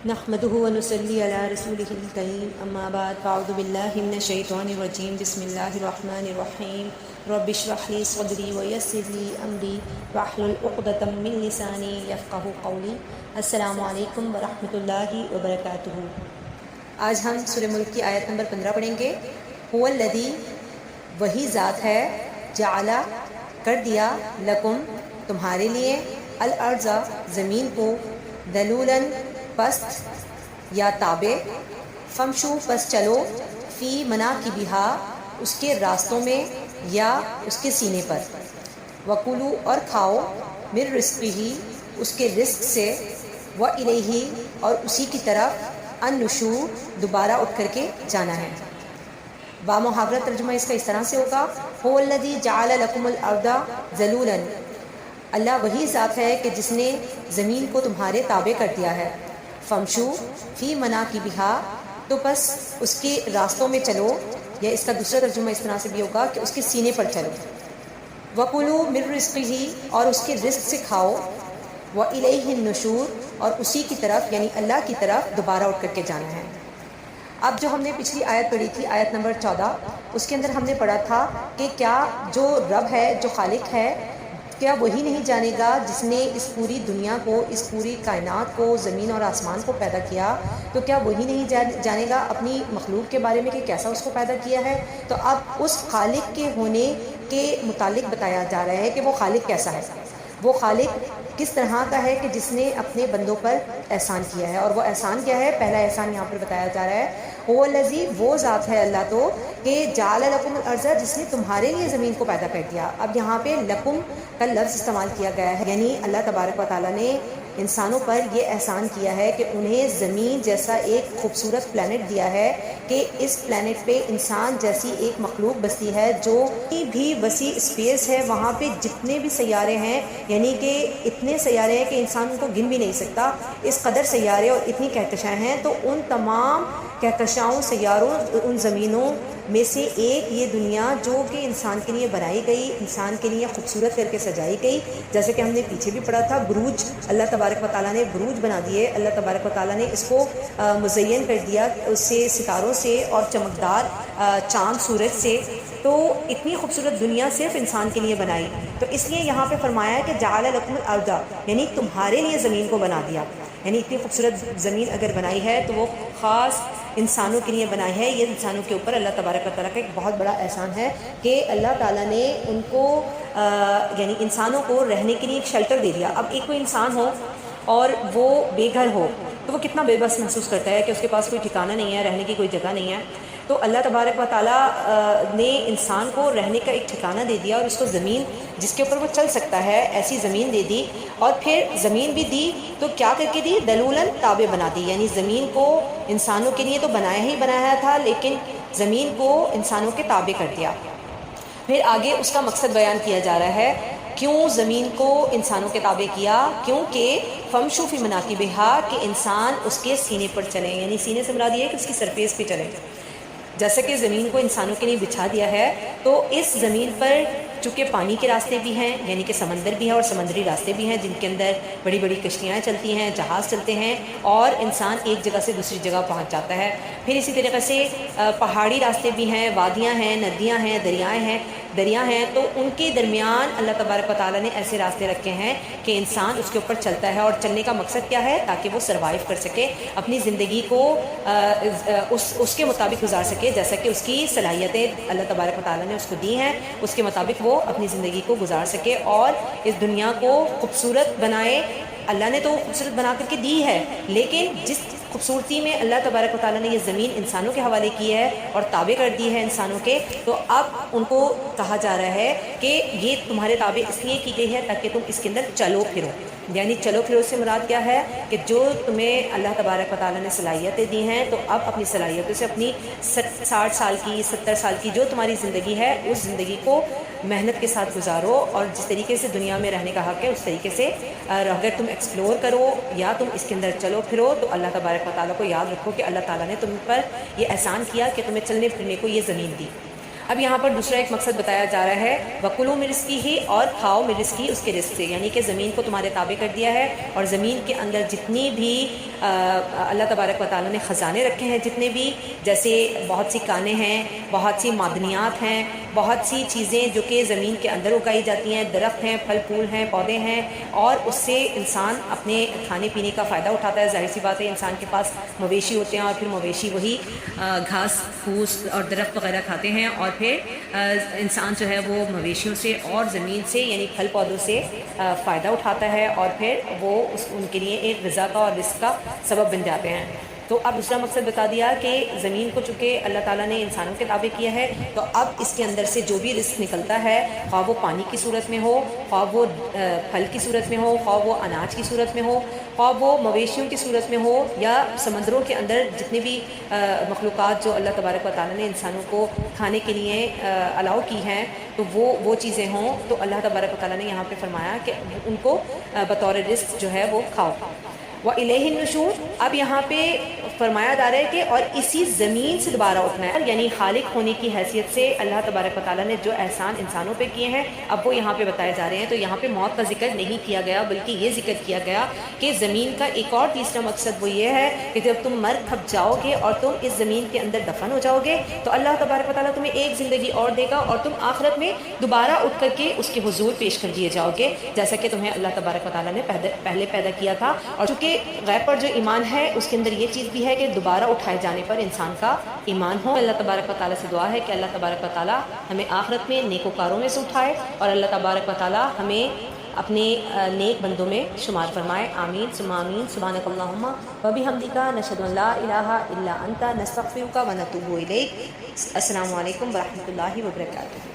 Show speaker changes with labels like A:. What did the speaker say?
A: نحمده ونصلي على رسوله الكريم اما بعد فاعوذ بالله من الشيطان الرجيم بسم الله الرحمن الرحيم رب اشرح لي صدري ويسر لي امري واحلل عقدة من لساني يفقهوا قولي السلام علیکم ورحمۃ اللہ وبرکاتہ۔ آج ہم سورہ ملک کی آیت نمبر 15 پڑھیں گے۔ هو الذی، وہی ذات ہے، جعل، کر دیا، لکم، تمہارے لیے، الارض، زمین کو، ذلولا، پست یا تابع، فمشو، پس چلو، فی مناکبہا، اس کے راستوں میں یا اس کے سینے پر، وکلو، اور کھاؤ، من رزقہ، اس کے رزق سے، والیہ، اور اسی کی طرف، النشور، دوبارہ اٹھ کر کے جانا ہے۔ با محاورہ ترجمہ اس کا اس طرح سے ہوگا، هو الذی جعل لکم الارض ذلولا، اللہ وہی ذات ہے کہ جس نے زمین کو تمہارے تابع کر دیا ہے، فمشو فی مناکبہا، تو بس اس کے راستوں میں چلو، یا اس کا دوسرا ترجمہ اس طرح سے بھی ہوگا کہ اس کے سینے پر چلو، وکلوا من رزقہ، اور اس کے رزق سے کھاؤ، والیہ النشور، اور اسی کی طرف یعنی اللہ کی طرف دوبارہ اٹھ کر کے جانا ہے۔ اب جو ہم نے پچھلی آیت پڑھی تھی، آیت نمبر 14، اس کے اندر ہم نے پڑھا تھا کہ کیا جو رب ہے، جو خالق ہے، کیا وہی نہیں جانے گا جس نے اس پوری دنیا کو، اس پوری کائنات کو، زمین اور آسمان کو پیدا کیا؟ تو کیا وہی نہیں جانے گا اپنی مخلوق کے بارے میں کہ کیسا اس کو پیدا کیا ہے؟ تو اب اس خالق کے ہونے کے متعلق بتایا جا رہا ہے کہ وہ خالق کیسا ہے، وہ خالق کس طرح کا ہے کہ جس نے اپنے بندوں پر احسان کیا ہے۔ اور وہ احسان کیا ہے؟ پہلا احسان یہاں پر بتایا جا رہا ہے، هو الذی، وہ ذات ہے اللہ تو، کہ جعل لکم الارض، جس نے تمہارے لیے زمین کو پیدا کر دیا۔ اب یہاں پہ لکم کا لفظ استعمال کیا گیا ہے، یعنی اللہ تبارک و تعالیٰ نے انسانوں پر یہ احسان کیا ہے کہ انہیں زمین جیسا ایک خوبصورت پلانٹ دیا ہے کہ اس پلانٹ پہ انسان جیسی ایک مخلوق بستی ہے، جو بھی وسیع اسپیس ہے، وہاں پہ جتنے بھی سیارے ہیں، یعنی کہ اتنے سیارے ہیں کہ انسان ان کو گن بھی نہیں سکتا، اس قدر سیارے اور اتنی کہکشائیں ہیں۔ تو ان تمام کہکشاؤں، سیاروں، ان زمینوں میں سے ایک یہ دنیا جو کہ انسان کے لیے بنائی گئی، انسان کے لیے خوبصورت کر کے سجائی گئی، جیسے کہ ہم نے پیچھے بھی پڑھا تھا، بروج اللہ تبارک و تعالیٰ نے بروج بنا دیے، اللہ تبارک و تعالیٰ نے اس کو مزین کر دیا اس سے، ستاروں سے اور چمکدار چاند سورج سے۔ تو اتنی خوبصورت دنیا صرف انسان کے لیے بنائی، تو اس لیے یہاں پہ فرمایا ہے کہ جعل لکم الارض، یعنی تمہارے لیے زمین کو بنا دیا، یعنی اتنی خوبصورت زمین اگر بنائی ہے تو وہ خاص انسانوں کے لیے بنائی ہے۔ یہ انسانوں کے اوپر اللہ تبارک و تعالیٰ کا ایک بہت بڑا احسان ہے کہ اللہ تعالیٰ نے ان کو یعنی انسانوں کو رہنے کے لیے ایک شیلٹر دے دیا۔ اب ایک کوئی انسان ہو اور وہ بے گھر ہو تو وہ کتنا بے بس محسوس کرتا ہے کہ اس کے پاس کوئی ٹھکانہ نہیں ہے، رہنے کی کوئی جگہ نہیں ہے۔ تو اللہ تبارک و تعالیٰ نے انسان کو رہنے کا ایک ٹھکانہ دے دیا، اور اس کو زمین جس کے اوپر وہ چل سکتا ہے ایسی زمین دے دی، اور پھر زمین بھی دی تو کیا کر کے دی؟ دلولاً، تابع بنا دی، یعنی زمین کو انسانوں کے لیے تو بنایا ہی بنایا تھا، لیکن زمین کو انسانوں کے تابع کر دیا۔ پھر آگے اس کا مقصد بیان کیا جا رہا ہے، کیوں زمین کو انسانوں کے تابع کیا؟ کیونکہ فمشو فی مناکبہا، کہ انسان اس کے سینے پر چلیں، یعنی سینے سے مراد یہ ہے کہ اس کی سرفیس پہ چلیں۔ جیسا کہ زمین کو انسانوں کے لیے بچھا دیا ہے، تو اس زمین پر چونکہ پانی کے راستے بھی ہیں، یعنی کہ سمندر بھی ہے اور سمندری راستے بھی ہیں جن کے اندر بڑی بڑی کشتیاں چلتی ہیں، جہاز چلتے ہیں، اور انسان ایک جگہ سے دوسری جگہ پہنچ جاتا ہے۔ پھر اسی طریقے سے پہاڑی راستے بھی ہیں، وادیاں ہیں، ندیاں ہیں، دریا ہیں، تو ان کے درمیان اللہ تبارک و تعالیٰ نے ایسے راستے رکھے ہیں کہ انسان اس کے اوپر چلتا ہے، اور چلنے کا مقصد کیا ہے؟ تاکہ وہ سروائیو کر سکے، اپنی زندگی کو اس کے مطابق گزار سکے، جیسا کہ اس کی صلاحیتیں اللہ تبارک و تعالیٰ نے اس کو دی ہیں، اس کے مطابق وہ اپنی زندگی کو گزار سکے اور اس دنیا کو خوبصورت بنائے۔ اللہ نے تو خوبصورت بنا کر کے دی ہے، لیکن جس خوبصورتی میں اللہ تبارک و تعالیٰ نے یہ زمین انسانوں کے حوالے کی ہے اور تابع کر دی ہے انسانوں کے، تو اب ان کو کہا جا رہا ہے کہ یہ تمہارے تابع اس لیے کی گئی ہے تاکہ تم اس کے اندر چلو پھرو۔ یعنی چلو پھرو سے مراد کیا ہے؟ کہ جو تمہیں اللہ تبارک و تعالیٰ نے صلاحیتیں دی ہیں، تو اب اپنی صلاحیتوں سے اپنی 60 سال کی، 70 سال کی جو تمہاری زندگی ہے، اس زندگی کو محنت کے ساتھ گزارو، اور جس طریقے سے دنیا میں رہنے کا حق ہے اس طریقے سے اگر تم ایکسپلور کرو یا تم اس کے اندر چلو پھرو، تو اللہ تبارک و تعالیٰ کو یاد رکھو کہ اللہ تعالیٰ نے تم پر یہ احسان کیا کہ تمہیں چلنے پھرنے کو یہ زمین دی۔ اب یہاں پر دوسرا ایک مقصد بتایا جا رہا ہے وَكُلُوا مِن رِزْقِهِ اور کھاؤ من رزقی اس کے رزق سے، یعنی کہ زمین کو تمہارے تابع کر دیا ہے اور زمین کے اندر جتنی بھی اللہ تبارک و تعالیٰ نے خزانے رکھے ہیں، جتنے بھی جیسے بہت سی کانیں ہیں، بہت سی معدنیات ہیں، بہت سی چیزیں جو کہ زمین کے اندر اگائی جاتی ہیں، درخت ہیں، پھل پھول ہیں، پودے ہیں، اور اس سے انسان اپنے کھانے پینے کا فائدہ اٹھاتا ہے۔ ظاہر سی بات ہے انسان کے پاس مویشی ہوتے ہیں اور پھر مویشی وہی گھاس پھوس اور درخت وغیرہ کھاتے ہیں، اور پھر انسان جو ہے وہ مویشیوں سے اور زمین سے یعنی پھل پودوں سے فائدہ اٹھاتا ہے، اور پھر وہ ان کے لیے ایک غذا کا اور رزق کا سبب بن جاتے ہیں۔ تو اب دوسرا مقصد بتا دیا کہ زمین کو چونکہ اللہ تعالیٰ نے انسانوں کے تابع کیا ہے، تو اب اس کے اندر سے جو بھی رزق نکلتا ہے، خواہ وہ پانی کی صورت میں ہو، خواہ وہ پھل کی صورت میں ہو، خواہ وہ اناج کی صورت میں ہو، خواہ وہ مویشیوں کی صورت میں ہو، یا سمندروں کے اندر جتنے بھی مخلوقات جو اللہ تبارک و تعالیٰ نے انسانوں کو کھانے کے لیے الاؤ کی ہیں، تو وہ چیزیں ہوں، تو اللہ تبارک و تعالیٰ نے یہاں پہ فرمایا کہ ان کو بطور رزق جو ہے وہ کھاؤ۔ وَإِلَيْهِ النُّشُورُ اب یہاں پہ فرمایا جا رہا ہے کہ اور اسی زمین سے دوبارہ اٹھنا ہے، یعنی خالق ہونے کی حیثیت سے اللہ تبارک و تعالیٰ نے جو احسان انسانوں پہ کیے ہیں اب وہ یہاں پہ بتائے جا رہے ہیں۔ تو یہاں پہ موت کا ذکر نہیں کیا گیا، بلکہ یہ ذکر کیا گیا کہ زمین کا ایک اور تیسرا مقصد وہ یہ ہے کہ جب تم مر کھپ جاؤ گے اور تم اس زمین کے اندر دفن ہو جاؤ گے تو اللہ تبارک و تعالیٰ تمہیں ایک زندگی اور دے گا، اور تم آخرت میں دوبارہ اٹھ کر کے اس کے حضور پیش کر دیے جاؤ گے، جیسا کہ تمہیں اللہ تبارک و تعالیٰ نے پہلے پیدا کیا تھا۔ اور چونکہ غیب پر جو ایمان ہے اس کے اندر یہ چیز بھی ہے کہ دوبارہ اٹھائے جانے پر انسان کا ایمان ہو۔ اللہ تبارک و تعالیٰ سے دعا ہے کہ اللہ تبارک و تعالیٰ ہمیں آخرت میں نیکوکاروں میں سے اٹھائے، اور اللہ تبارک و تعالیٰ ہمیں اپنے نیک بندوں میں شمار فرمائے۔ آمین ثم آمین۔ سبحانک اللہم وبحمدک نشہد ان لا الہ الا انت نستغفرک ونتوب الیک۔ السلام علیکم ورحمۃ اللہ وبرکاتہ۔